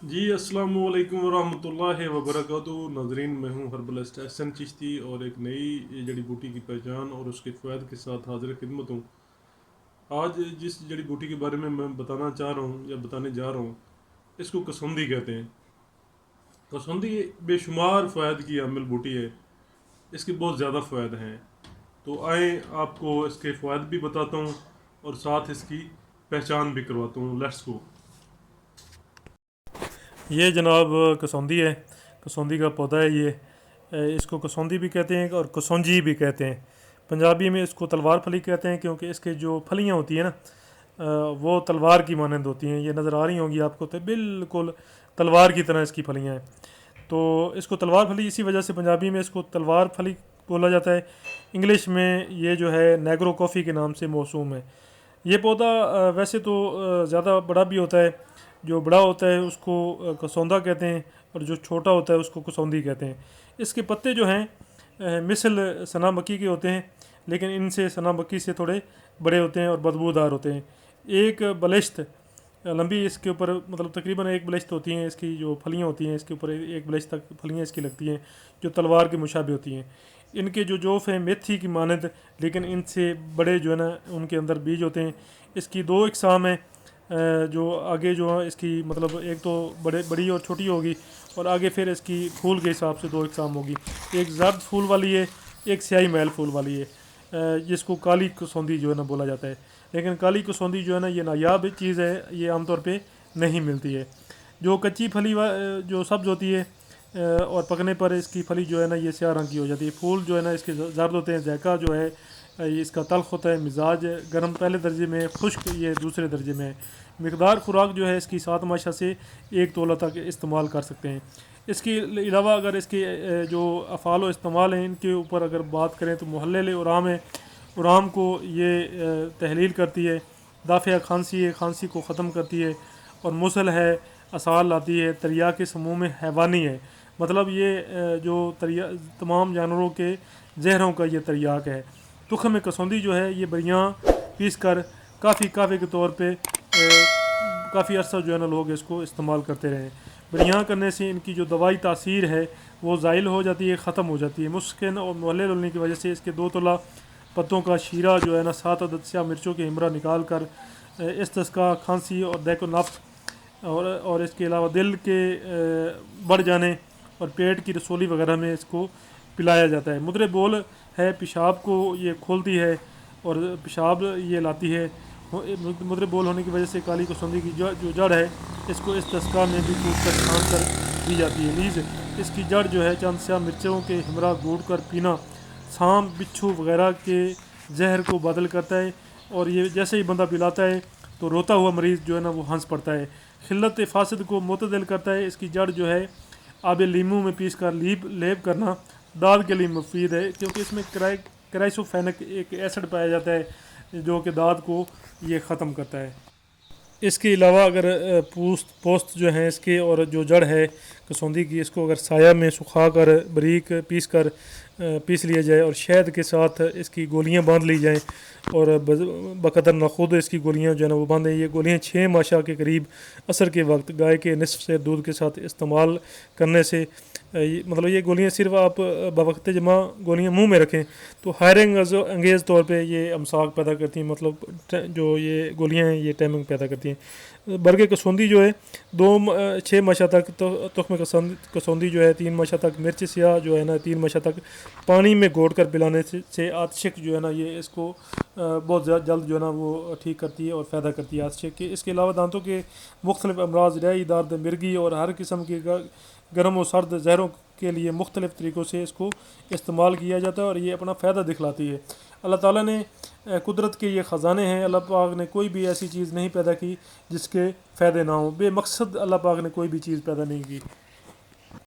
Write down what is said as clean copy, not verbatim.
जी अस्सलाम वालेकुम वरहमतुल्लाहि वबरकातुहू। नाजरीन, मैं हूँ हर्बलिस्ट एहसन चिश्ती और एक नई जड़ी बूटी की पहचान और उसके फ़वाद के साथ हाजिर खिदमत हूँ। आज जिस जड़ी बूटी के बारे में मैं बताना चाह रहा हूँ या बताने जा रहा हूँ, इसको कसौंदी कहते हैं। कसौंदी बेशुमार फ़वाद की हामिल बूटी है। इसके बहुत ज़्यादा फ़वाद हैं। तो आए आपको इसके फ़वाद भी बताता हूँ और साथ इसकी पहचान भी करवाता हूँ। Let's go. ये जनाब कसौंदी है। कसौंदी का पौधा है ये। इसको कसौंदी भी कहते हैं और कसौंजी भी कहते हैं। पंजाबी में इसको तलवार फली कहते हैं क्योंकि इसके जो फलियाँ होती हैं ना, वो तलवार की मानंद होती हैं। ये नज़र आ रही होंगी आपको, तो बिल्कुल तलवार की तरह इसकी फलियाँ हैं। तो इसको तलवार फली इसी वजह से पंजाबी में इसको तलवार फली बोला जाता है। इंग्लिश में ये जो है नेग्रो कॉफ़ी के नाम से मौसूम है। ये पौधा वैसे तो ज़्यादा बड़ा भी होता है। जो बड़ा होता है उसको कसौंदा कहते हैं और जो छोटा होता है उसको कसौंदी कहते हैं। इसके पत्ते जो हैं मिसल सना मक्की के होते हैं, लेकिन इनसे सना मक्की से थोड़े बड़े होते हैं और बदबूदार होते हैं। एक बलिश्त लंबी इसके ऊपर, मतलब तकरीबन एक बलिश्त होती हैं इसकी, जो फलियाँ होती हैं इसके ऊपर एक बलिश्त तक फलियाँ इसकी लगती हैं, जो तलवार के मुशाबे होती हैं। इनके जो जोफ हैं मेथी की मानद, लेकिन इनसे बड़े जो है ना उनके अंदर बीज होते हैं। इसकी दो इकसाम हैं। जो आगे जो है इसकी, मतलब एक तो बड़ी और छोटी होगी, और आगे फिर इसकी फूल के हिसाब से दो इकसाम होगी। एक जर्द फूल वाली है, एक स्याही मैल फूल वाली है। जिसको काली कसौंदी जो है ना बोला जाता है। लेकिन काली कसौंदी जो है ना ये नायाब चीज़ है, ये आमतौर पे नहीं मिलती है। जो कच्ची फली जो सब्ज़ होती है और पकने पर इसकी फली जो है ना ये स्याह रंग की हो जाती है। फूल जो है ना इसके जर्द होते हैं। जायका जो है ये इसका तल्ख होता है। मिजाज गर्म पहले दर्जे में, खुश्क ये दूसरे दर्जे में है। मकदार खुराक जो है इसकी 7 माशा से 1 तोला तक इस्तेमाल कर सकते हैं। इसके अलावा अगर इसके जो अफ़ाल व इस्तेमाल हैं इनके ऊपर अगर बात करें तो मुहल्लिल उराम है। उराम को ये तहलील करती है। दाफ़िया खांसी है, खांसी को ख़त्म करती है। और मुसल है, असाल लाती है। तरिया के समूह में हैवानी है, मतलब ये जो तरिया तमाम जानवरों के जहरों का ये तरियाक है। तुखम कसौंदी जो है ये बरियाँ पीस कर काफ़ी काफ़ी के तौर पे काफ़ी अर्सा जो है ना लोग इसको इस्तेमाल करते रहे। बरियाँ करने से इनकी जो दवाई तासीर है वो ज़ाइल हो जाती है, ख़त्म हो जाती है। मुस्किन और मुहल्लिल होने की वजह से इसके 2 तोला पत्तों का शीरा जो है ना 7 अदद स्याह मिर्चों के हमरा निकाल कर इस्तिस्का, खांसी और दैको नफ्स और इसके अलावा दिल के बढ़ जाने और पेट की रसोली वगैरह में इसको पिलाया जाता है। मुद्रे बोल है, पेशाब को ये खोलती है और पेशाब ये लाती है। मुद्रे बोल होने की वजह से काली कसौंदी की जो जड़ है इसको इस दस्का में भी कूट कर छान कर दी जाती है। नीज इसकी जड़ जो है चंद स्याह मिर्चों के हमरा गूड़ कर पीना सांप, बिच्छू वगैरह के जहर को बदल करता है। और ये जैसे ही बंदा पिलाता है तो रोता हुआ मरीज़ जो है ना वो हंस पड़ता है। खिल्लत फासद को मुतदिल करता है। इसकी जड़ जो है आब लीमू में पीस कर लेप करना दाद के लिए मुफीद है, क्योंकि इसमें क्राइसोफेनिक एक एसिड पाया जाता है जो कि दाद को ये ख़त्म करता है। इसके अलावा अगर पोस्त जो है इसके और जो जड़ है कसौंदी की, इसको अगर साया में सुखा कर बारीक पीस लिया जाए और शहद के साथ इसकी गोलियां बांध ली जाएं और बकदर नखुद इसकी गोलियां जो है ना वो बांधें। ये गोलियां 6 माशा के करीब असर के वक्त गाय के निसफ से दूध के साथ इस्तेमाल करने से मतलब ये गोलियां सिर्फ आप बवक्त जमा गोलियां मुंह में रखें तो हायरिंग अंगेज़ तौर पे ये अमसाक पैदा करती हैं, मतलब जो ये गोलियां हैं ये टैमिंग पैदा करती हैं। बरगे कसौंदी जो है 6 माशा तक तो तुख्म कसौंदी जो है 3 माशा तक, मिर्च स्याह जो है ना 3 माशा तक पानी में घोट कर पिलाने से आतशिक जो है ना ये इसको बहुत जल्द जो है ना वो ठीक करती है और फ़ायदा करती है आतशिक के। इसके अलावा दांतों के मुख्तलिफ अमराज, रई दर्द, मिर्गी और हर किस्म के गर्म और सर्द जहरों के लिए मुख्तलिफ़ तरीक़ों से इसको इस्तेमाल किया जाता है और ये अपना फ़ायदा दिखलाती है। अल्लाह ताला ने कुदरत के ये ख़जाने हैं। अल्लाह पाक ने कोई भी ऐसी चीज़ नहीं पैदा की जिसके फ़ायदे ना हो। बेमकसद अल्लाह पाक ने कोई भी चीज़ पैदा नहीं की।